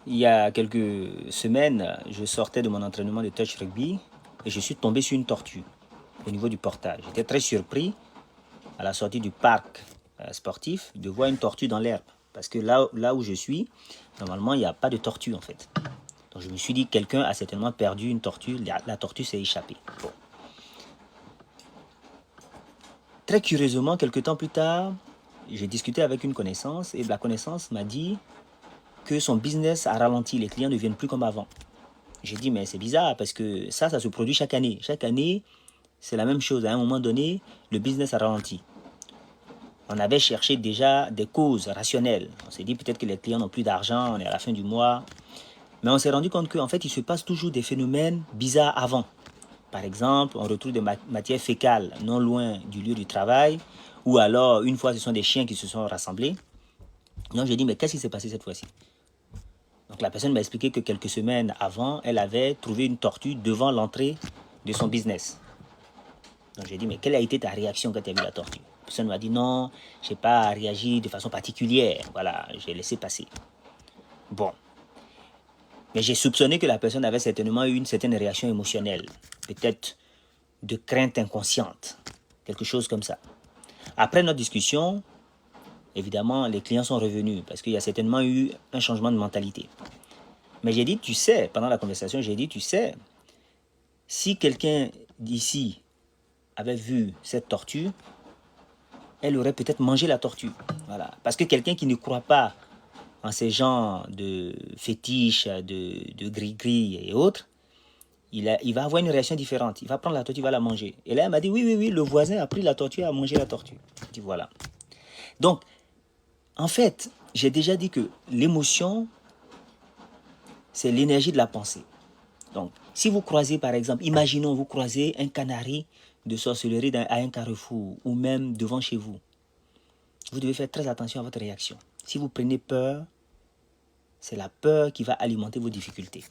Il y a quelques semaines, je sortais de mon entraînement de touch rugby et je suis tombé sur une tortue au niveau du portage. J'étais très surpris à la sortie du parc sportif de voir une tortue dans l'herbe. Parce que là où je suis, normalement, il n'y a pas de tortue en fait. Donc je me suis dit, quelqu'un a certainement perdu une tortue, la tortue s'est échappée. Bon. Très curieusement, quelques temps plus tard, j'ai discuté avec une connaissance et la connaissance m'a dit que son business a ralenti, les clients ne viennent plus comme avant. J'ai dit, mais c'est bizarre parce que ça se produit chaque année. Chaque année, c'est la même chose. À un moment donné, le business a ralenti. On avait cherché déjà des causes rationnelles. On s'est dit peut-être que les clients n'ont plus d'argent, on est à la fin du mois. Mais on s'est rendu compte qu'en fait, il se passe toujours des phénomènes bizarres avant. Par exemple, on retrouve des matières fécales non loin du lieu du travail. Ou alors, une fois, ce sont des chiens qui se sont rassemblés. Donc, j'ai dit, mais qu'est-ce qui s'est passé cette fois-ci? Donc la personne m'a expliqué que quelques semaines avant, elle avait trouvé une tortue devant l'entrée de son business. Donc j'ai dit, mais quelle a été ta réaction quand tu as vu la tortue? La personne m'a dit, non, je n'ai pas réagi de façon particulière. Voilà, j'ai laissé passer. Bon. Mais j'ai soupçonné que la personne avait certainement eu une certaine réaction émotionnelle. Peut-être de crainte inconsciente. Quelque chose comme ça. Après notre discussion, évidemment, les clients sont revenus parce qu'il y a certainement eu un changement de mentalité. Mais j'ai dit, tu sais, pendant la conversation, j'ai dit, tu sais, si quelqu'un d'ici avait vu cette tortue, elle aurait peut-être mangé la tortue. Voilà. Parce que quelqu'un qui ne croit pas en ces genres de fétiches, de gris-gris et autres, il va avoir une réaction différente. Il va prendre la tortue, il va la manger. Et là, elle m'a dit, oui, le voisin a pris la tortue et a mangé la tortue. Je dis, voilà. Donc, en fait, j'ai déjà dit que l'émotion, c'est l'énergie de la pensée. Donc, si vous croisez, par exemple, imaginons, vous croisez un canari de sorcellerie à un carrefour ou même devant chez vous, vous devez faire très attention à votre réaction. Si vous prenez peur, c'est la peur qui va alimenter vos difficultés.